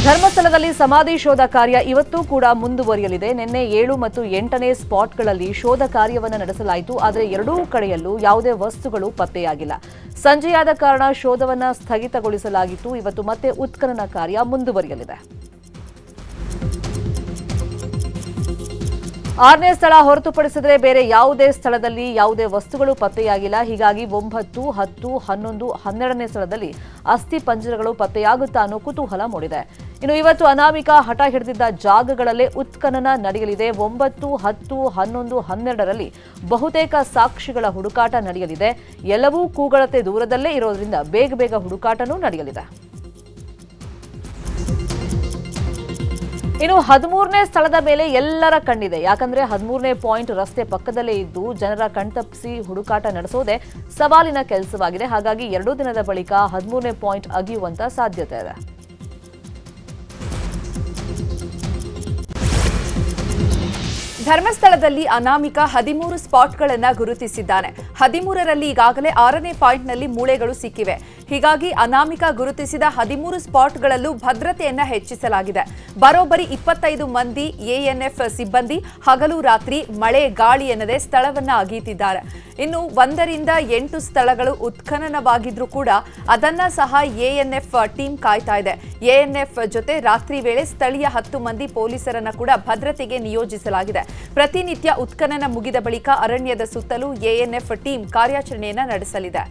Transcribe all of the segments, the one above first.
ಧರ್ಮಸ್ಥಳದಲ್ಲಿ ಸಮಾಧಿ ಶೋಧ ಕಾರ್ಯ ಇವತ್ತು ಕೂಡ ಮುಂದುವರಿಯಲಿದೆ. ನಿನ್ನೆ 7 ಮತ್ತು 8ನೇ ಸ್ಪಾಟ್ಗಳಲ್ಲಿ ಶೋಧ ಕಾರ್ಯವನ್ನು ನಡೆಸಲಾಯಿತು. ಆದರೆ ಎರಡೂ ಕಡೆಯಲ್ಲೂ ಯಾವುದೇ ವಸ್ತುಗಳು ಪತ್ತೆಯಾಗಿಲ್ಲ. ಸಂಜೆಯಾದ ಕಾರಣ ಶೋಧವನ್ನು ಸ್ಥಗಿತಗೊಳಿಸಲಾಗಿತ್ತು. ಇವತ್ತು ಮತ್ತೆ ಉತ್ಖನನ ಕಾರ್ಯ ಮುಂದುವರಿಯಲಿದೆ. 6ನೇ ಸ್ಥಳ ಹೊರತುಪಡಿಸಿದರೆ ಬೇರೆ ಯಾವುದೇ ಸ್ಥಳದಲ್ಲಿ ಯಾವುದೇ ವಸ್ತುಗಳು ಪತ್ತೆಯಾಗಿಲ್ಲ. ಹೀಗಾಗಿ 9, 10, 11, 12ನೇ ಸ್ಥಳದಲ್ಲಿ ಅಸ್ಥಿ ಪಂಜರಗಳು ಪತ್ತೆಯಾಗುತ್ತಾ ಅನ್ನೋ ಕುತೂಹಲ ಮೂಡಿದೆ. ಇನ್ನು ಇವತ್ತು ಅನಾಮಿಕಾ ಹಠ ಹಿಡಿದಿದ್ದ ಜಾಗಗಳಲ್ಲೇ ಉತ್ಖನನ ನಡೆಯಲಿದೆ. 9, 10, 11, 12ರಲ್ಲಿ ಬಹುತೇಕ ಸಾಕ್ಷಿಗಳ ಹುಡುಕಾಟ ನಡೆಯಲಿದೆ. ಎಲ್ಲವೂ ಕೂಗಳತೆ ದೂರದಲ್ಲೇ ಇರೋದ್ರಿಂದ ಬೇಗ ಹುಡುಕಾಟನೂ ನಡೆಯಲಿದೆ. ಇನ್ನು 13ನೇ ಸ್ಥಳದ ಮೇಲೆ ಎಲ್ಲರ ಕಣ್ಣಿದೆ. ಯಾಕಂದ್ರೆ 13ನೇ ಪಾಯಿಂಟ್ ರಸ್ತೆ ಪಕ್ಕದಲ್ಲೇ ಇದ್ದು ಜನರ ಕಣ್ತಪ್ಪಿಸಿ ಹುಡುಕಾಟ ನಡೆಸೋದೇ ಸವಾಲಿನ ಕೆಲಸವಾಗಿದೆ. ಹಾಗಾಗಿ 2 ದಿನದ ಬಳಿಕ 13ನೇ ಪಾಯಿಂಟ್ ಅಗಿಯುವಂತ ಸಾಧ್ಯತೆ ಇದೆ. ಧರ್ಮಸ್ಥಳದಲ್ಲಿ ಅನಾಮಿಕಾ 13 ಸ್ಪಾಟ್ಗಳನ್ನು ಗುರುತಿಸಿದ್ದಾನೆ. 13ರಲ್ಲಿ ಈಗಾಗಲೇ 6ನೇ ಪಾಯಿಂಟ್ನಲ್ಲಿ ಮೂಳೆಗಳು ಸಿಕ್ಕಿವೆ. ಹೀಗಾಗಿ ಅನಾಮಿಕಾ ಗುರುತಿಸಿದ 13 ಸ್ಪಾಟ್ಗಳಲ್ಲೂ ಭದ್ರತೆಯನ್ನ ಹೆಚ್ಚಿಸಲಾಗಿದೆ. ಬರೋಬ್ಬರಿ 25 ಮಂದಿ ಎಎನ್ಎಫ್ ಸಿಬ್ಬಂದಿ ಹಗಲು ರಾತ್ರಿ ಮಳೆ ಗಾಳಿ ಎನ್ನದೆ ಸ್ಥಳವನ್ನ ಅಗೀತಿದ್ದಾರೆ. ಇನ್ನು 1ರಿಂದ 8 ಸ್ಥಳಗಳು ಉತ್ಖನನವಾಗಿದ್ರೂ ಕೂಡ ಅದನ್ನ ಸಹ ಎಎನ್ಎಫ್ ಟೀಮ್ ಕಾಯ್ತಾ ಇದೆ. ಎಎನ್ಎಫ್ ಜೊತೆ ರಾತ್ರಿ ವೇಳೆ ಸ್ಥಳೀಯ 10 ಮಂದಿ ಪೊಲೀಸರನ್ನ ಕೂಡ ಭದ್ರತೆಗೆ ನಿಯೋಜಿಸಲಾಗಿದೆ. ಪ್ರತಿನಿತ್ಯ ಉತ್ಖನನ ಮುಗಿದ ಬಳಿಕ ಅರಣ್ಯದ ಸುತ್ತಲೂ ಎಎನ್ಎಫ್ ಟೀಮ್ ಕಾರ್ಯಾಚರಣೆಯನ್ನ ನಡೆಸಲಿದೆ.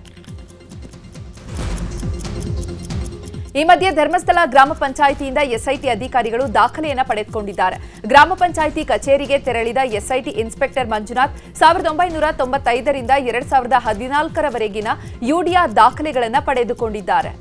ಈ ಮಧ್ಯೆ ಧರ್ಮಸ್ಥಳ ಗ್ರಾಮ ಪಂಚಾಯಿತಿಯಿಂದ ಎಸ್ಐಟಿ ಅಧಿಕಾರಿಗಳು ದಾಖಲೆಯನ್ನು ಪಡೆದುಕೊಂಡಿದ್ದಾರೆ. ಗ್ರಾಮ ಪಂಚಾಯಿತಿ ಕಚೇರಿಗೆ ತೆರಳಿದ ಎಸ್ಐಟಿ ಇನ್ಸ್ಪೆಕ್ಟರ್ ಮಂಜುನಾಥ್ 1995ರಿಂದ 2014ರವರೆಗಿನ ಯುಡಿಆ ದಾಖಲೆಗಳನ್ನು ಪಡೆದುಕೊಂಡಿದ್ದಾರೆ.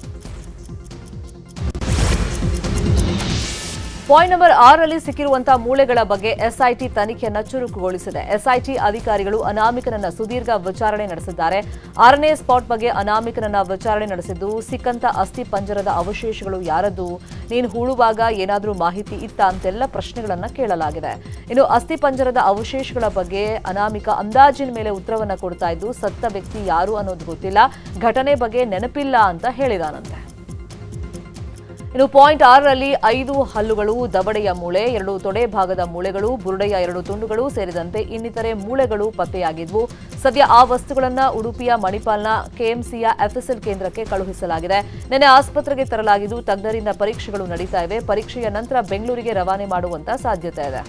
ಪಾಯಿಂಟ್ ನಂಬರ್ 6ರಲ್ಲಿ ಸಿಕ್ಕಿರುವಂತಹ ಮೂಳೆಗಳ ಬಗ್ಗೆ ಎಸ್ಐಟಿ ತನಿಖೆಯನ್ನು ಚುರುಕುಗೊಳಿಸಿದೆ. ಎಸ್ಐಟಿ ಅಧಿಕಾರಿಗಳು ಅನಾಮಿಕನನ್ನ ಸುದೀರ್ಘ ವಿಚಾರಣೆ ನಡೆಸಿದ್ದಾರೆ. 6ನೇ ಸ್ಪಾಟ್ ಬಗ್ಗೆ ಅನಾಮಿಕನನ್ನ ವಿಚಾರಣೆ ನಡೆಸಿದ್ದು, ಸಿಕ್ಕಂತ ಅಸ್ಥಿ ಪಂಜರದ ಅವಶೇಷಗಳು ಯಾರದ್ದು, ನೀನು ಹೂಳುವಾಗ ಏನಾದರೂ ಮಾಹಿತಿ ಇತ್ತಾ ಅಂತೆಲ್ಲ ಪ್ರಶ್ನೆಗಳನ್ನ ಕೇಳಲಾಗಿದೆ. ಇನ್ನು ಅಸ್ಥಿ ಪಂಜರದ ಅವಶೇಷಗಳ ಬಗ್ಗೆ ಅನಾಮಿಕಾ ಅಂದಾಜಿನ ಮೇಲೆ ಉತ್ತರವನ್ನ ಕೊಡ್ತಾ ಇದ್ದು, ಸತ್ತ ವ್ಯಕ್ತಿ ಯಾರು ಅನ್ನೋದು ಗೊತ್ತಿಲ್ಲ, ಘಟನೆ ಬಗ್ಗೆ ನೆನಪಿಲ್ಲ ಅಂತ ಹೇಳಿದಾನಂತೆ. ಇನ್ನು ಪಾಯಿಂಟ್ 6ರಲ್ಲಿ 5 ಹಲ್ಲುಗಳು, ದವಡೆಯ ಮೂಳೆ, 2 ತೊಡೆ ಭಾಗದ ಮೂಳೆಗಳು, ಬುರುಡೆಯ 2 ತುಂಡುಗಳು ಸೇರಿದಂತೆ ಇನ್ನಿತರೆ ಮೂಳೆಗಳು ಪತ್ತೆಯಾಗಿದ್ವು. ಸದ್ಯ ಆ ವಸ್ತುಗಳನ್ನು ಉಡುಪಿಯ ಮಣಿಪಾಲ್ನ ಕೆಎಂಸಿಯ ಎಫ್ಎಸ್ಎಲ್ ಕೇಂದ್ರಕ್ಕೆ ಕಳುಹಿಸಲಾಗಿದೆ. ನಿನ್ನೆ ಆಸ್ಪತ್ರೆಗೆ ತರಲಾಗಿದ್ದು ತಜ್ಞರಿಂದ ಪರೀಕ್ಷೆಗಳು ನಡೀತಾ ಇವೆ. ಪರೀಕ್ಷೆಯ ನಂತರ ಬೆಂಗಳೂರಿಗೆ ರವಾನೆ ಮಾಡುವಂತ ಸಾಧ್ಯತೆ ಇದೆ.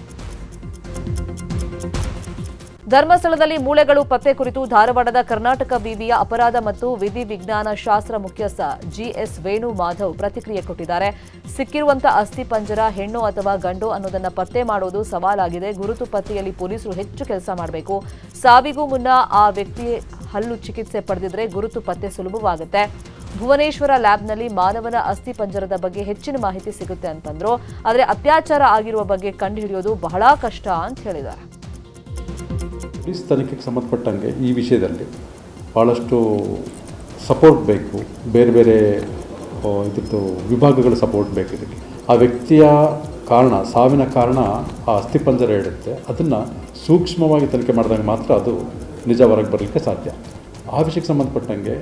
ಧರ್ಮಸ್ಥಳದಲ್ಲಿ ಮೂಳೆಗಳು ಪತ್ತೆ ಕುರಿತು ಧಾರವಾಡದ ಕರ್ನಾಟಕ ವಿವಿಯ ಅಪರಾಧ ಮತ್ತು ವಿಧಿ ವಿಜ್ಞಾನ ಶಾಸ್ತ್ರ ಮುಖ್ಯಸ್ಥ ಜಿಎಸ್ ವೇಣು ಮಾಧವ್ ಪ್ರತಿಕ್ರಿಯೆ ಕೊಟ್ಟಿದ್ದಾರೆ. ಸಿಕ್ಕಿರುವಂತಹ ಅಸ್ಥಿ ಪಂಜರ ಹೆಣ್ಣು ಅಥವಾ ಗಂಡು ಅನ್ನೋದನ್ನ ಪತ್ತೆ ಮಾಡೋದು ಸವಾಲಾಗಿದೆ. ಗುರುತು ಪತ್ತೆಯಲ್ಲಿ ಪೊಲೀಸರು ಹೆಚ್ಚು ಕೆಲಸ ಮಾಡಬೇಕು. ಸಾವಿಗೂ ಮುನ್ನ ಆ ವ್ಯಕ್ತಿ ಹಲ್ಲು ಚಿಕಿತ್ಸೆ ಪಡೆದಿದ್ರೆ ಗುರುತು ಪತ್ತೆ ಸುಲಭವಾಗುತ್ತೆ. ಭುವನೇಶ್ವರ ಲ್ಯಾಬ್ನಲ್ಲಿ ಮಾನವನ ಅಸ್ಥಿ ಪಂಜರದ ಬಗ್ಗೆ ಹೆಚ್ಚಿನ ಮಾಹಿತಿ ಸಿಗುತ್ತೆ ಅಂತಂದ್ರು. ಆದರೆ ಅತ್ಯಾಚಾರ ಆಗಿರುವ ಬಗ್ಗೆ ಕಂಡುಹಿಡಿಯೋದು ಬಹಳ ಕಷ್ಟ ಅಂತ ಹೇಳಿದ್ದಾರೆ. ಪೊಲೀಸ್ ತನಿಖೆಗೆ ಸಂಬಂಧಪಟ್ಟಂಗೆ ಈ ವಿಷಯದಲ್ಲಿ ಭಾಳಷ್ಟು ಸಪೋರ್ಟ್ ಬೇಕು. ಬೇರೆ ಬೇರೆ ಇದ್ರದ್ದು ವಿಭಾಗಗಳ ಸಪೋರ್ಟ್ ಬೇಕು. ಇದಕ್ಕೆ ಆ ವ್ಯಕ್ತಿಯ ಕಾರಣ, ಸಾವಿನ ಕಾರಣ ಆ ಅಸ್ಥಿಪಂಜರ ಇಡುತ್ತೆ. ಅದನ್ನು ಸೂಕ್ಷ್ಮವಾಗಿ ತನಿಖೆ ಮಾಡಿದಾಗ ಮಾತ್ರ ಅದು ನಿಜ ಹೊರಗೆ ಬರಲಿಕ್ಕೆ ಸಾಧ್ಯ. ಆ ವಿಷಯಕ್ಕೆ ಸಂಬಂಧಪಟ್ಟಂಗೆ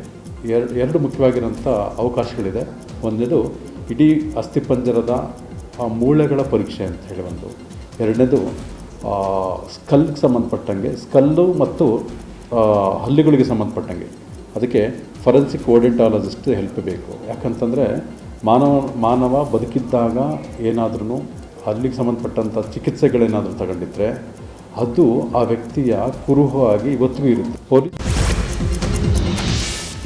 ಎರಡು ಮುಖ್ಯವಾಗಿರೋಂಥ ಅವಕಾಶಗಳಿದೆ. ಒಂದನೇದು ಇಡೀ ಅಸ್ಥಿಪಂಜರದ ಮೂಳೆಗಳ ಪರೀಕ್ಷೆ ಅಂತ ಹೇಳಿ ಒಂದು. ಎರಡನೇದು ಸ್ಕಲ್ಗೆ ಸಂಬಂಧಪಟ್ಟಂಗೆ, ಸ್ಕಲ್ಲು ಮತ್ತು ಹಲ್ಲುಗಳಿಗೆ ಸಂಬಂಧಪಟ್ಟಂಗೆ ಅದಕ್ಕೆ ಫೊರೆನ್ಸಿಕ್ ಓಡೆಂಟಾಲಜಿಸ್ಟ್ ಹೆಲ್ಪ್ ಬೇಕು. ಯಾಕಂತಂದರೆ ಮಾನವ ಬದುಕಿದ್ದಾಗ ಏನಾದ್ರೂ ಅಲ್ಲಿಗೆ ಸಂಬಂಧಪಟ್ಟಂಥ ಚಿಕಿತ್ಸೆಗಳೇನಾದರೂ ತಗೊಂಡಿದ್ರೆ ಅದು ಆ ವ್ಯಕ್ತಿಯ ಕುರುಹು ಇವತ್ತಿಗೂ ಇರುತ್ತೆ.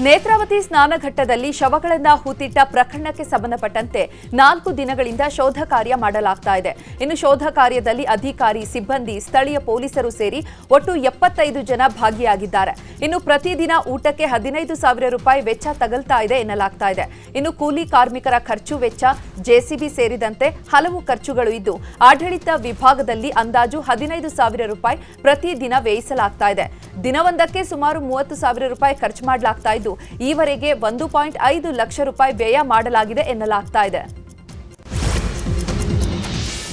ನೇತ್ರಾವತಿ ಸ್ನಾನಘಟ್ಟದಲ್ಲಿ ಶವಗಳನ್ನು ಹೂತಿಟ್ಟ ಪ್ರಕರಣಕ್ಕೆ ಸಂಬಂಧಪಟ್ಟಂತೆ 4 ದಿನಗಳಿಂದ ಶೋಧ ಕಾರ್ಯ ಮಾಡಲಾಗ್ತಾ ಇದೆ. ಇನ್ನು ಶೋಧ ಕಾರ್ಯದಲ್ಲಿ ಅಧಿಕಾರಿ, ಸಿಬ್ಬಂದಿ, ಸ್ಥಳೀಯ ಪೊಲೀಸರು ಸೇರಿ ಒಟ್ಟು 75 ಜನ ಭಾಗಿಯಾಗಿದ್ದಾರೆ. ಇನ್ನು ಪ್ರತಿದಿನ ಊಟಕ್ಕೆ 15,000 ರೂಪಾಯಿ ವೆಚ್ಚ ತಗಲ್ತಾ ಇದೆ ಎನ್ನಲಾಗ್ತಾ ಇದೆ. ಇನ್ನು ಕೂಲಿ ಕಾರ್ಮಿಕರ ಖರ್ಚು ವೆಚ್ಚ, ಜೆಸಿಬಿ ಸೇರಿದಂತೆ ಹಲವು ಖರ್ಚುಗಳು ಇದ್ದು ಆಡಳಿತ ವಿಭಾಗದಲ್ಲಿ ಅಂದಾಜು 15,000 ರೂಪಾಯಿ ಪ್ರತಿದಿನ ವ್ಯಯಿಸಲಾಗ್ತಾ ಇದೆ. ದಿನವೊಂದಕ್ಕೆ ಸುಮಾರು 30,000 ರೂಪಾಯಿ ಖರ್ಚು ಮಾಡಲಾಗ್ತಾ ಇದ್ದು ಈವರೆಗೆ 1.5 ಲಕ್ಷ ರೂಪಾಯಿ ವ್ಯಯ ಮಾಡಲಾಗಿದೆ ಎನ್ನಲಾಗ್ತಾ ಇದೆ.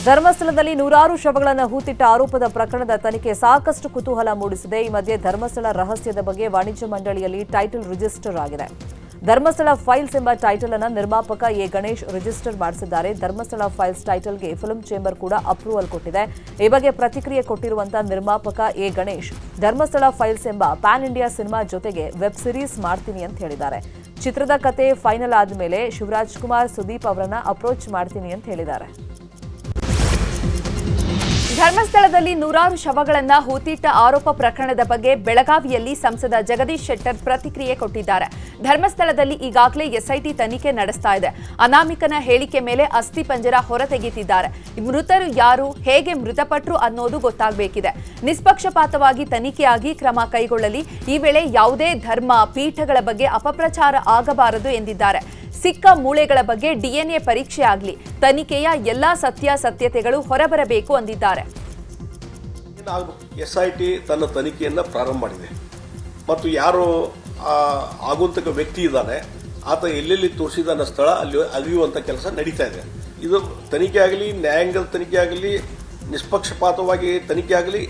ಧರ್ಮಸ್ಥಳದಲ್ಲಿ ನೂರಾರು ಶವಗಳನ್ನು ಹೂತಿಟ್ಟ ಆರೋಪದ ಪ್ರಕರಣದ ತನಿಖೆ ಸಾಕಷ್ಟು ಕುತೂಹಲ ಮೂಡಿಸಿದೆ. ಈ ಮಧ್ಯೆ ಧರ್ಮಸ್ಥಳ ರಹಸ್ಯದ ಬಗ್ಗೆ ವಾಣಿಜ್ಯ ಮಂಡಳಿಯಲ್ಲಿ ಟೈಟಲ್ ರಿಜಿಸ್ಟರ್ ಆಗಿದೆ. ಧರ್ಮಸ್ಥಳ ಫೈಲ್ಸ್ ಎಂಬ ಟೈಟಲ್ ಅನ್ನು ನಿರ್ಮಾಪಕ ಎ ಗಣೇಶ್ ರಿಜಿಸ್ಟರ್ ಮಾಡಿಸಿದ್ದಾರೆ. ಧರ್ಮಸ್ಥಳ ಫೈಲ್ಸ್ ಟೈಟಲ್ಗೆ ಫಿಲ್ಮ್ ಚೇಂಬರ್ ಕೂಡ ಅಪ್ರೂವಲ್ ಕೊಟ್ಟಿದೆ. ಈ ಬಗ್ಗೆ ಪ್ರತಿಕ್ರಿಯೆ ಕೊಟ್ಟಿರುವಂತಹ ನಿರ್ಮಾಪಕ ಎ ಗಣೇಶ್, ಧರ್ಮಸ್ಥಳ ಫೈಲ್ಸ್ ಎಂಬ ಪ್ಯಾನ್ ಇಂಡಿಯಾ ಸಿನಿಮಾ ಜೊತೆಗೆ ವೆಬ್ ಸಿರೀಸ್ ಮಾಡ್ತೀನಿ ಅಂತ ಹೇಳಿದ್ದಾರೆ. ಚಿತ್ರದ ಕತೆ ಫೈನಲ್ ಆದಮೇಲೆ ಶಿವರಾಜ್ ಕುಮಾರ್ ಸುದೀಪ್ ಅವರನ್ನ ಅಪ್ರೋಚ್ ಮಾಡ್ತೀನಿ ಅಂತ ಹೇಳಿದ್ದಾರೆ. ಧರ್ಮಸ್ಥಳದಲ್ಲಿ ನೂರಾರು ಶವಗಳನ್ನ ಹೂತಿಟ್ಟ ಆರೋಪ ಪ್ರಕರಣದ ಬಗ್ಗೆ ಬೆಳಗಾವಿಯಲ್ಲಿ ಸಂಸದ ಜಗದೀಶ್ ಶೆಟ್ಟರ್ ಪ್ರತಿಕ್ರಿಯೆ ಕೊಟ್ಟಿದ್ದಾರೆ. ಧರ್ಮಸ್ಥಳದಲ್ಲಿ ಈಗಾಗಲೇ ಎಸ್ಐಟಿ ತನಿಖೆ ನಡೆಸ್ತಾ ಇದೆ. ಅನಾಮಿಕನ ಹೇಳಿಕೆ ಮೇಲೆ ಅಸ್ಥಿಪಂಜರ ಹೊರತೆಗೆದಿದ್ದಾರೆ. ಮೃತರು ಯಾರು, ಹೇಗೆ ಮೃತಪಟ್ಟರು ಅನ್ನೋದು ಗೊತ್ತಾಗಬೇಕಿದೆ. ನಿಷ್ಪಕ್ಷಪಾತವಾಗಿ ತನಿಖೆಯಾಗಿ ಕ್ರಮ ಕೈಗೊಳ್ಳಲಿ. ಈ ವೇಳೆ ಯಾವುದೇ ಧರ್ಮ ಪೀಠಗಳ ಬಗ್ಗೆ ಅಪಪ್ರಚಾರ ಆಗಬಾರದು ಎಂದಿದ್ದಾರೆ. ಸಿಕ್ಕ ಮೂಳೆಗಳ ಬಗ್ಗೆ ಡಿಎನ್ಎ ಪರೀಕ್ಷೆ ಆಗಲಿ. ತನಿಖೆಯ ಎಲ್ಲಾ ಸತ್ಯಾಸತ್ಯತೆಗಳು ಹೊರಬರಬೇಕು ಅಂದಿದ್ದಾರೆ. ಎಸ್ಐಟಿ ತನ್ನ ತನಿಖೆಯನ್ನು ಪ್ರಾರಂಭ ಮಾಡಿದೆ ಮತ್ತು ಯಾರು ಆಗುಂತಕ ವ್ಯಕ್ತಿ ಇದ್ದಾನೆ ಆತ ಎಲ್ಲೆಲ್ಲಿ ತೋರಿಸಿದ ಸ್ಥಳ ಅಲ್ಲಿ ಅರಿಯುವಂಥ ಕೆಲಸ ನಡೀತಾ ಇದೆ. ಇದು ತನಿಖೆ ಆಗಲಿ, ನ್ಯಾಯಾಂಗದ ತನಿಖೆ ಆಗಲಿ, ನಿಷ್ಪಕ್ಷಪಾತವಾಗಿ ತನಿಖೆ ಆಗಲಿ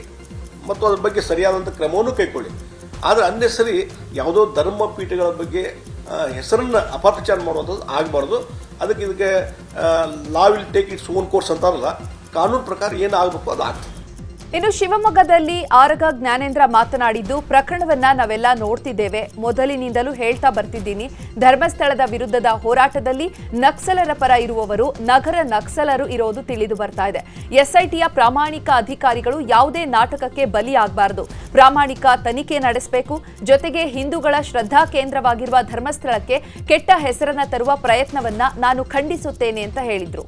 ಮತ್ತು ಅದ್ರ ಬಗ್ಗೆ ಸರಿಯಾದಂಥ ಕ್ರಮವನ್ನು ಕೈಗೊಳ್ಳಿ. ಆದರೆ ಅನ್ನೆಸರಿ ಯಾವುದೋ ಧರ್ಮ ಪೀಠಗಳ ಬಗ್ಗೆ ಹೆಸರನ್ನು ಅಪಪ್ರಚಾರ ಮಾಡುವಂಥದ್ದು ಆಗಬಾರ್ದು. ಇದಕ್ಕೆ law will take its own course ಅಂತಾರಲ್ಲ, ಕಾನೂನು ಪ್ರಕಾರ ಏನು ಆಗಬೇಕು ಅದು ಆಗ್ತದೆ. ಇನ್ನು ಶಿವಮೊಗ್ಗದಲ್ಲಿ ಆರಗ ಜ್ಞಾನೇಂದ್ರ ಮಾತನಾಡಿದ್ದು, ಪ್ರಕರಣವನ್ನ ನಾವೆಲ್ಲ ನೋಡ್ತಿದ್ದೇವೆ, ಮೊದಲಿನಿಂದಲೂ ಹೇಳ್ತಾ ಬರ್ತಿದ್ದೀನಿ. ಧರ್ಮಸ್ಥಳದ ವಿರುದ್ಧದ ಹೋರಾಟದಲ್ಲಿ ನಕ್ಸಲರ ಪರ ಇರುವವರು ನಗರ ನಕ್ಸಲರು ಇರೋದು ತಿಳಿದು ಬರ್ತಾ ಇದೆ. ಎಸ್ಐಟಿಯ ಪ್ರಾಮಾಣಿಕ ಅಧಿಕಾರಿಗಳು ಯಾವುದೇ ನಾಟಕಕ್ಕೆ ಬಲಿಯಾಗಬಾರದು. ಪ್ರಾಮಾಣಿಕ ತನಿಖೆ ನಡೆಸಬೇಕು. ಜೊತೆಗೆ ಹಿಂದೂಗಳ ಶ್ರದ್ಧಾ ಕೇಂದ್ರವಾಗಿರುವ ಧರ್ಮಸ್ಥಳಕ್ಕೆ ಕೆಟ್ಟ ಹೆಸರನ್ನ ತರುವ ಪ್ರಯತ್ನವನ್ನ ನಾನು ಖಂಡಿಸುತ್ತೇನೆ ಅಂತ ಹೇಳಿದ್ರು.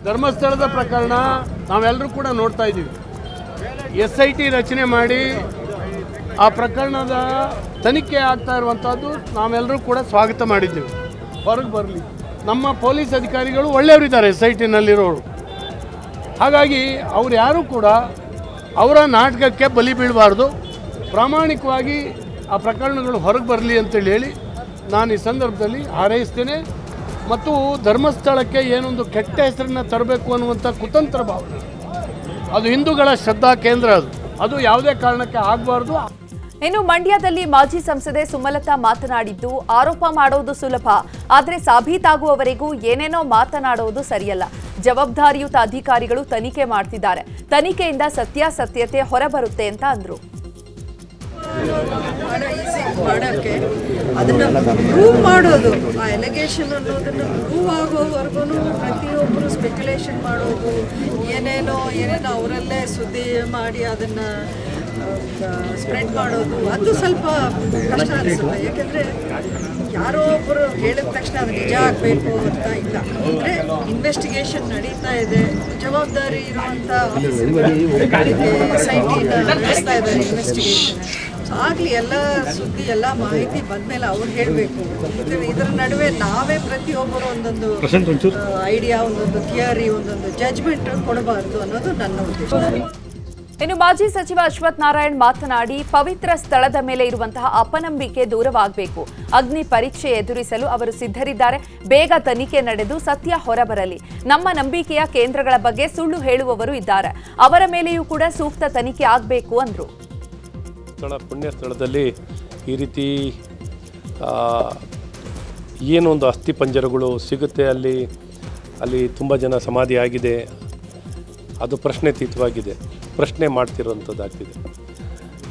ಧರ್ಮಸ್ಥಳದ ಪ್ರಕರಣ ನಾವೆಲ್ಲರೂ ಕೂಡ ನೋಡ್ತಾ ಇದ್ದೀವಿ. SIT ರಚನೆ ಮಾಡಿ ಆ ಪ್ರಕರಣದ ತನಿಖೆ ಆಗ್ತಾ ಇರುವಂಥದ್ದು ನಾವೆಲ್ಲರೂ ಕೂಡ ಸ್ವಾಗತ ಮಾಡಿದ್ದೀವಿ. ಹೊರಗೆ ಬರಲಿ. ನಮ್ಮ ಪೊಲೀಸ್ ಅಧಿಕಾರಿಗಳು ಒಳ್ಳೆಯವರಿದ್ದಾರೆ SITನಲ್ಲಿರೋರು. ಹಾಗಾಗಿ ಅವ್ರು ಯಾರೂ ಕೂಡ ಅವರ ನಾಟಕಕ್ಕೆ ಬಲಿ ಬೀಳಬಾರ್ದು. ಪ್ರಾಮಾಣಿಕವಾಗಿ ಆ ಪ್ರಕರಣಗಳು ಹೊರಗೆ ಬರಲಿ ಅಂತೇಳಿ ಹೇಳಿ ನಾನು ಈ ಸಂದರ್ಭದಲ್ಲಿ ಹಾರೈಸ್ತೇನೆ. ಮತ್ತು ಧರ್ಮಸ್ಥಳಕ್ಕೆ ಏನೊಂದು ಕೆಟ್ಟ ಹೆಸರನ್ನ ತರಬೇಕು ಅನ್ನುವಂಥ ಕುತಂತ್ರ ಭಾವನೆ, ಅದು ಹಿಂದೂಗಳ ಶ್ರದ್ಧಾ ಕೇಂದ್ರ, ಅದು ಯಾವುದೇ ಕಾರಣಕ್ಕೆ ಆಗಬಾರ್ದು. ಇನ್ನು ಮಂಡ್ಯದಲ್ಲಿ ಮಾಜಿ ಸಂಸದೆ ಸುಮಲತಾ ಮಾತನಾಡಿದ್ದು, ಆರೋಪ ಮಾಡೋದು ಸುಲಭ, ಆದರೆ ಸಾಬೀತಾಗುವವರೆಗೂ ಏನೇನೋ ಮಾತನಾಡೋದು ಸರಿಯಲ್ಲ. ಜವಾಬ್ದಾರಿಯುತ ಅಧಿಕಾರಿಗಳು ತನಿಖೆ ಮಾಡ್ತಿದ್ದಾರೆ. ತನಿಖೆಯಿಂದ ಸತ್ಯಾಸತ್ಯತೆ ಹೊರಬರುತ್ತೆ ಅಂತ ಅಂದ್ರು. ಭಾಳ ಈಸಿ ಮಾಡೋಕ್ಕೆ, ಅದನ್ನು ಪ್ರೂವ್ ಮಾಡೋದು, ಆ ಎಲಿಗೇಷನ್ ಅನ್ನೋದನ್ನು ಪ್ರೂವ್ ಆಗೋವರೆಗೂ ಪ್ರತಿಯೊಬ್ಬರು ಸ್ಪೆಕ್ಯುಲೇಷನ್ ಮಾಡೋದು, ಏನೇನೋ ಅವರಲ್ಲೇ ಸುದ್ದಿ ಮಾಡಿ ಅದನ್ನು ಸ್ಪ್ರೆಡ್ ಮಾಡೋದು, ಅದು ಸ್ವಲ್ಪ ಕಷ್ಟ ಅನಿಸುತ್ತೆ. ಯಾಕೆಂದರೆ ಯಾರೋ ಒಬ್ಬರು ಹೇಳಿದ ತಕ್ಷಣ ಅದು ನಿಜ ಆಗಬೇಕು ಅಂತ ಇಲ್ಲ. ಅಂದರೆ ಇನ್ವೆಸ್ಟಿಗೇಷನ್ ನಡೀತಾ ಇದೆ, ಜವಾಬ್ದಾರಿ ಇರುವಂಥ SIT ನಡೆಸ್ತಾ ಇದ್ದಾರೆ ಇನ್ವೆಸ್ಟಿಗೇಷನ್. ಆಗಲಿ, ಎಲ್ಲ ಸುದ್ದಿ ಎಲ್ಲ ಮಾಹಿತಿ ಬಂದಮೇಲೆ ಅವ್ರು ಹೇಳಬೇಕು. ಇದರ ನಡುವೆ ನಾವೇ ಪ್ರತಿಯೊಬ್ಬರು ಒಂದೊಂದು ಐಡಿಯಾ, ಒಂದೊಂದು ಥಿಯರಿ, ಒಂದೊಂದು ಜಡ್ಜ್ಮೆಂಟ್ ಕೊಡಬಾರ್ದು ಅನ್ನೋದು ನನ್ನ ಉದ್ದೇಶ. ಇನ್ನು ಮಾಜಿ ಸಚಿವ ಅಶ್ವಥ್ ನಾರಾಯಣ್ ಮಾತನಾಡಿ, ಪವಿತ್ರ ಸ್ಥಳದ ಮೇಲೆ ಇರುವಂತಹ ಅಪನಂಬಿಕೆ ದೂರವಾಗಬೇಕು. ಅಗ್ನಿ ಪರೀಕ್ಷೆ ಎದುರಿಸಲು ಅವರು ಸಿದ್ಧರಿದ್ದಾರೆ. ಬೇಗ ತನಿಖೆ ನಡೆದು ಸತ್ಯ ಹೊರಬರಲಿ. ನಮ್ಮ ನಂಬಿಕೆಯ ಕೇಂದ್ರಗಳ ಬಗ್ಗೆ ಸುಳ್ಳು ಹೇಳುವವರು ಇದ್ದಾರೆ, ಅವರ ಮೇಲೆಯೂ ಕೂಡ ಸೂಕ್ತ ತನಿಖೆ ಆಗಬೇಕು ಅಂದರು. ಪುಣ್ಯ ಸ್ಥಳದಲ್ಲಿ ಈ ರೀತಿ ಏನೊಂದು ಅಸ್ಥಿ ಪಂಜರಗಳು ಸಿಗುತ್ತೆ, ಅಲ್ಲಿ ತುಂಬ ಜನ ಸಮಾಧಿ ಆಗಿದೆ, ಅದು ಪ್ರಶ್ನೆತೀತವಾಗಿದೆ, ಪ್ರಶ್ನೆ ಮಾಡ್ತಿರೋಂಥದ್ದಾಗ್ತಿದೆ.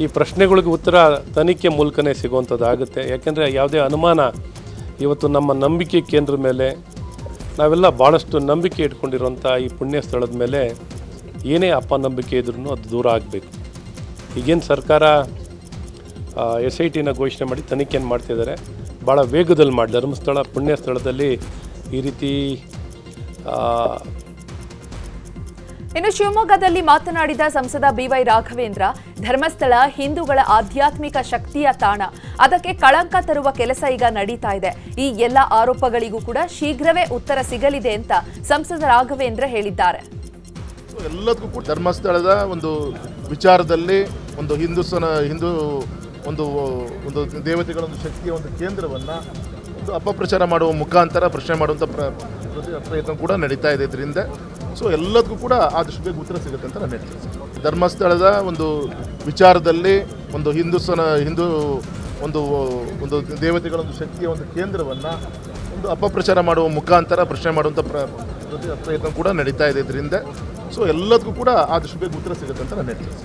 ಈ ಪ್ರಶ್ನೆಗಳಿಗೆ ಉತ್ತರ ತನಿಖೆ ಮೂಲಕನೇ ಸಿಗುವಂಥದ್ದಾಗುತ್ತೆ. ಯಾಕೆಂದರೆ ಯಾವುದೇ ಅನುಮಾನ ಇವತ್ತು ನಮ್ಮ ನಂಬಿಕೆ ಕೇಂದ್ರದ ಮೇಲೆ, ನಾವೆಲ್ಲ ಭಾಳಷ್ಟು ನಂಬಿಕೆ ಇಟ್ಕೊಂಡಿರೋಂಥ ಈ ಪುಣ್ಯ ಸ್ಥಳದ ಮೇಲೆ ಏನೇ ಅಪನಂಬಿಕೆ ಇದ್ರೂ ಅದು ದೂರ ಆಗಬೇಕು. ಈಗೇನು ಸರ್ಕಾರ SITನ ಘೋಷಣೆ ಮಾಡಿ ತನಿಖೆಯನ್ನು ಮಾಡ್ತಿದ್ದಾರೆ, ಭಾಳ ವೇಗದಲ್ಲಿ ಮಾಡಿ. ಧರ್ಮಸ್ಥಳ ಪುಣ್ಯ ಸ್ಥಳದಲ್ಲಿ ಈ ರೀತಿ ಇನ್ನು ಶಿವಮೊಗ್ಗದಲ್ಲಿ ಮಾತನಾಡಿದ ಸಂಸದ BY ರಾಘವೇಂದ್ರ, ಧರ್ಮಸ್ಥಳ ಹಿಂದೂಗಳ ಆಧ್ಯಾತ್ಮಿಕ ಶಕ್ತಿಯ ತಾಣ, ಅದಕ್ಕೆ ಕಳಂಕ ತರುವ ಕೆಲಸ ಈಗ ನಡೀತಾ ಇದೆ. ಈ ಎಲ್ಲ ಆರೋಪಗಳಿಗೂ ಕೂಡ ಶೀಘ್ರವೇ ಉತ್ತರ ಸಿಗಲಿದೆ ಅಂತ ಸಂಸದ ರಾಘವೇಂದ್ರ ಹೇಳಿದ್ದಾರೆ. ಎಲ್ಲದಕ್ಕೂ ಕೂಡ ಧರ್ಮಸ್ಥಳದ ಒಂದು ವಿಚಾರದಲ್ಲಿ ಒಂದು ಹಿಂದೂ ಒಂದು ದೇವತೆಗಳ ಒಂದು ಶಕ್ತಿಯ ಒಂದು ಕೇಂದ್ರವನ್ನು ಒಂದು ಅಪಪ್ರಚಾರ ಮಾಡುವ ಮುಖಾಂತರ ಪ್ರಶ್ನೆ ಮಾಡುವಂಥ ಪ್ರಯತ್ನ ಕೂಡ ನಡೀತಾ ಇದೆ. ಇದರಿಂದ ಎಲ್ಲದಕ್ಕೂ ಕೂಡ ಆದಷ್ಟು ಬೇಗ ಉತ್ತರ ಸಿಗುತ್ತೆ ಅಂತ ನಾನು ಹೇಳ್ತೀನಿ. ಧರ್ಮಸ್ಥಳದ ಒಂದು ವಿಚಾರದಲ್ಲಿ ಒಂದು ಹಿಂದೂ ಒಂದು ಒಂದು ದೇವತೆಗಳ ಒಂದು ಶಕ್ತಿಯ ಒಂದು ಕೇಂದ್ರವನ್ನು ಒಂದು ಅಪಪ್ರಚಾರ ಮಾಡುವ ಮುಖಾಂತರ ಪ್ರಶ್ನೆ ಮಾಡುವಂಥ ಪ್ರಯತ್ನ ಕೂಡ ನಡೀತಾ ಇದೆ ಇದರಿಂದ. ಸೊ ಎಲ್ಲದಕ್ಕೂ ಕೂಡ ಆದಷ್ಟು ಬೇಗ ಉತ್ತರ ಸಿಗುತ್ತೆ ಅಂತ ನಾನು ಹೇಳ್ತೀನಿ.